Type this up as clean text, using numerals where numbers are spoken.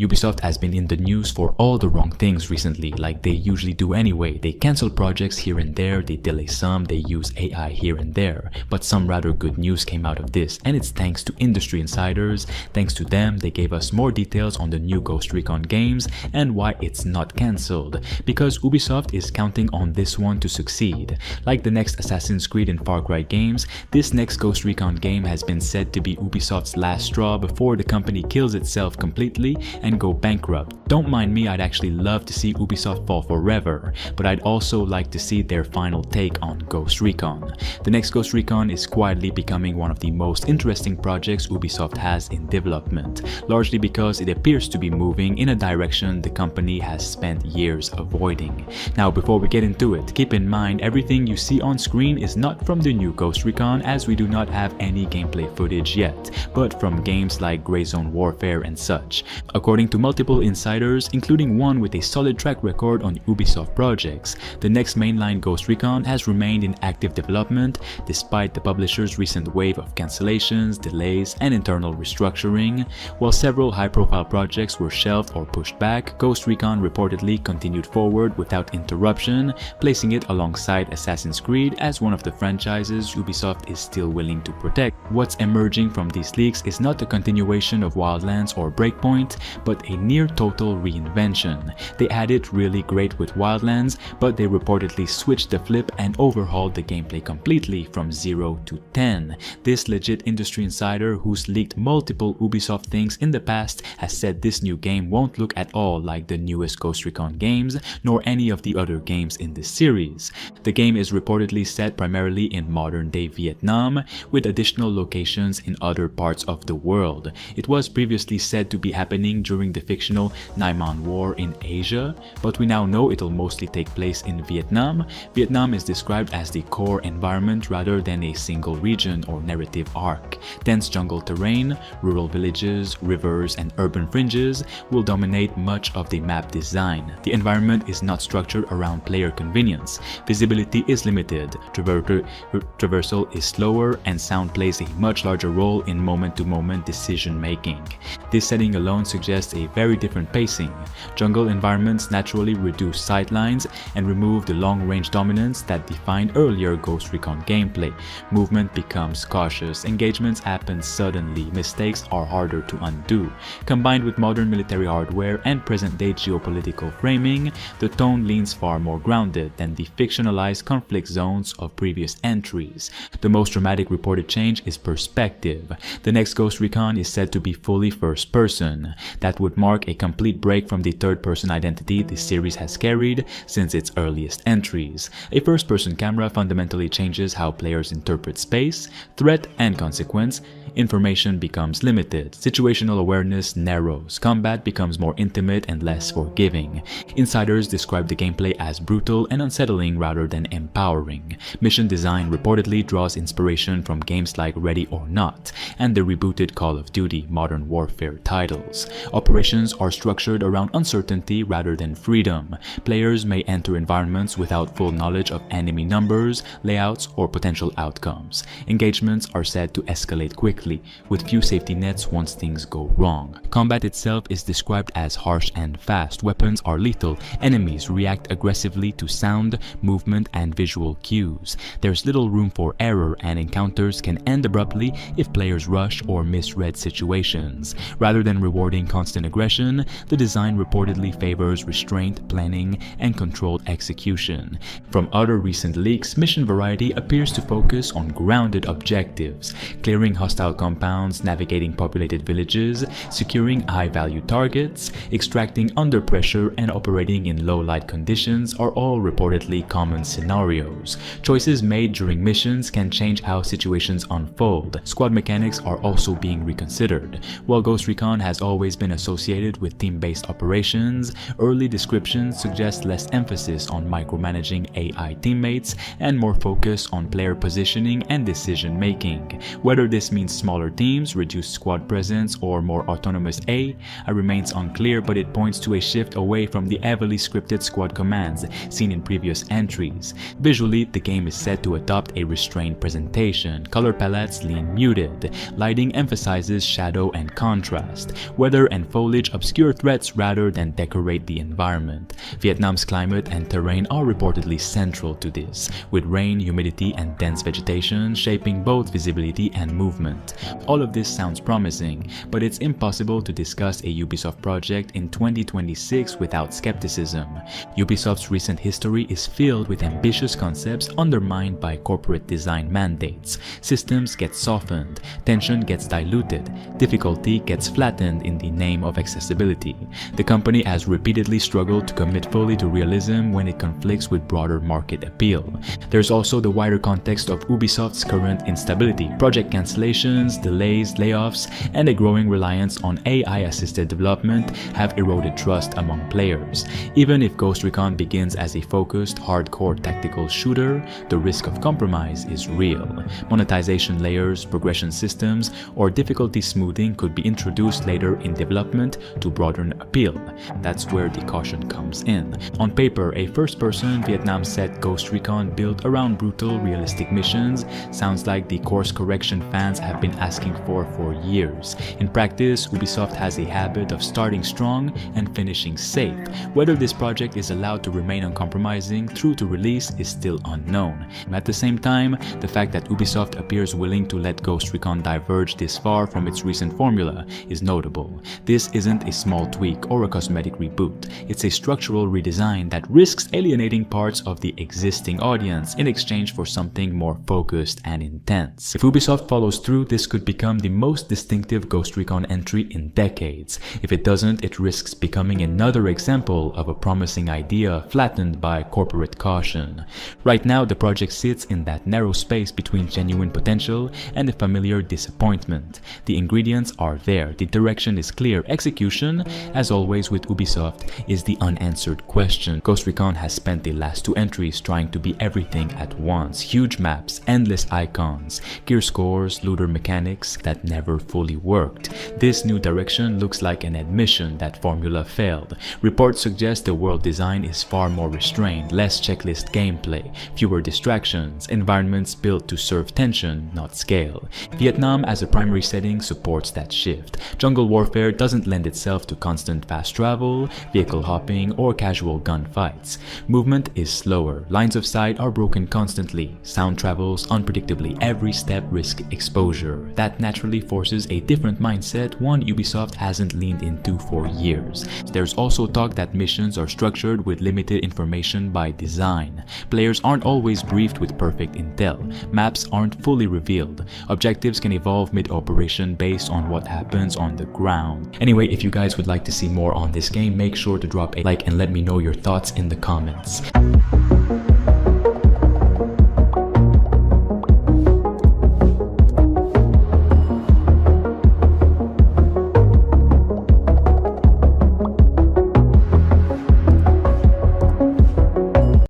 Ubisoft has been in the news for all the wrong things recently, like they usually do anyway. They cancel projects here and there, they delay some, they use AI here and there. But some rather good news came out of this, and it's thanks to industry insiders. Thanks to them, they gave us more details on the new Ghost Recon games and why it's not cancelled. Because Ubisoft is counting on this one to succeed. Like the next Assassin's Creed and Far Cry games, this next Ghost Recon game has been said to be Ubisoft's last straw before the company kills itself completely and go bankrupt. Don't mind me, I'd actually love to see Ubisoft fall forever, but I'd also like to see their final take on Ghost Recon. The next Ghost Recon is quietly becoming one of the most interesting projects Ubisoft has in development, largely because it appears to be moving in a direction the company has spent years avoiding. Now, before we get into it, keep in mind everything you see on screen is not from the new Ghost Recon, as we do not have any gameplay footage yet, but from games like Grey Zone Warfare and such. According to multiple insiders, including one with a solid track record on Ubisoft projects, the next mainline Ghost Recon has remained in active development despite the publisher's recent wave of cancellations, delays, and internal restructuring. While several high-profile projects were shelved or pushed back, Ghost Recon reportedly continued forward without interruption, placing it alongside Assassin's Creed as one of the franchises Ubisoft is still willing to protect. What's emerging from these leaks is not a continuation of Wildlands or Breakpoint, but a near total reinvention. They had it really great with Wildlands, but they reportedly switched the flip and overhauled the gameplay completely from 0 to 10. This legit industry insider, who's leaked multiple Ubisoft things in the past, has said this new game won't look at all like the newest Ghost Recon games, nor any of the other games in this series. The game is reportedly set primarily in modern-day Vietnam, with additional locations in other parts of the world. It was previously said to be happening during the fictional Nai Man War in Asia, but we now know it'll mostly take place in Vietnam. Vietnam is described as the core environment rather than a single region or narrative arc. Dense jungle terrain, rural villages, rivers, and urban fringes will dominate much of the map design. The environment is not structured around player convenience. Visibility is limited, traversal is slower, and sound plays a much larger role in moment-to-moment decision-making. This setting alone suggests a very different pacing. Jungle environments naturally reduce sightlines and remove the long-range dominance that defined earlier Ghost Recon gameplay. Movement becomes cautious, engagements happen suddenly, mistakes are harder to undo. Combined with modern military hardware and present-day geopolitical framing, the tone leans far more grounded than the fictionalized conflict zones of previous entries. The most dramatic reported change is perspective. The next Ghost Recon is said to be fully first-person. That would mark a complete break from the third-person identity the series has carried since its earliest entries. A first-person camera fundamentally changes how players interpret space, threat, and consequence. Information becomes limited, situational awareness narrows, combat becomes more intimate and less forgiving. Insiders describe the gameplay as brutal and unsettling rather than empowering. Mission design reportedly draws inspiration from games like Ready or Not and the rebooted Call of Duty Modern Warfare titles. Operations are structured around uncertainty rather than freedom. Players may enter environments without full knowledge of enemy numbers, layouts, or potential outcomes. Engagements are said to escalate quickly, with few safety nets once things go wrong. Combat itself is described as harsh and fast. Weapons are lethal. Enemies react aggressively to sound, movement, and visual cues. There's little room for error, and encounters can end abruptly if players rush or misread situations. Rather than rewarding constant aggression, the design reportedly favors restraint, planning, and controlled execution. From other recent leaks, mission variety appears to focus on grounded objectives, clearing hostile compounds, navigating populated villages, securing high-value targets, extracting under pressure, and operating in low-light conditions are all reportedly common scenarios. Choices made during missions can change how situations unfold. Squad mechanics are also being reconsidered. While Ghost Recon has always been associated with team-based operations, early descriptions suggest less emphasis on micromanaging AI teammates and more focus on player positioning and decision-making. Whether this means smaller teams, reduced squad presence, or more autonomous AI remains unclear, but it points to a shift away from the heavily scripted squad commands seen in previous entries. Visually, the game is set to adopt a restrained presentation. Color palettes lean muted. Lighting emphasizes shadow and contrast. Weather and foliage obscure threats rather than decorate the environment. Vietnam's climate and terrain are reportedly central to this, with rain, humidity, and dense vegetation shaping both visibility and movement. All of this sounds promising, but it's impossible to discuss a Ubisoft project in 2026 without skepticism. Ubisoft's recent history is filled with ambitious concepts undermined by corporate design mandates. Systems get softened, tension gets diluted, difficulty gets flattened in the name of accessibility. The company has repeatedly struggled to commit fully to realism when it conflicts with broader market appeal. There's also the wider context of Ubisoft's current instability. Project cancellations, delays, layoffs, and a growing reliance on AI-assisted development have eroded trust among players. Even if Ghost Recon begins as a focused, hardcore tactical shooter, the risk of compromise is real. Monetization layers, progression systems, or difficulty smoothing could be introduced later in development to broaden appeal. That's where the caution comes in. On paper, a first-person Vietnam-set Ghost Recon built around brutal, realistic missions sounds like the course correction fans have been asking for years. In practice, Ubisoft has a habit of starting strong and finishing safe. Whether this project is allowed to remain uncompromising through to release is still unknown. At the same time, the fact that Ubisoft appears willing to let Ghost Recon diverge this far from its recent formula is notable. This isn't a small tweak or a cosmetic reboot. It's a structural redesign that risks alienating parts of the existing audience in exchange for something more focused and intense. If Ubisoft follows through, this could become the most distinctive Ghost Recon entry in decades. If it doesn't, it risks becoming another example of a promising idea flattened by corporate caution. Right now, the project sits in that narrow space between genuine potential and a familiar disappointment. The ingredients are there, the direction is clear, execution, as always with Ubisoft, is the unanswered question. Ghost Recon has spent the last two entries trying to be everything at once. Huge maps, endless icons, gear scores, looter mechanics that never fully worked. This new direction looks like an admission that formula failed. Reports suggest the world design is far more restrained, less checklist gameplay, fewer distractions, environments built to serve tension, not scale. Vietnam as a primary setting supports that shift. Jungle warfare doesn't lend itself to constant fast travel, vehicle hopping, or casual gunfights. Movement is slower, lines of sight are broken constantly, sound travels unpredictably, every step risks exposure. That naturally forces a different mindset, one Ubisoft hasn't leaned into for years. There's also talk that missions are structured with limited information by design. Players aren't always briefed with perfect intel. Maps aren't fully revealed. Objectives can evolve mid-operation based on what happens on the ground. Anyway, if you guys would like to see more on this game, make sure to drop a like and let me know your thoughts in the comments.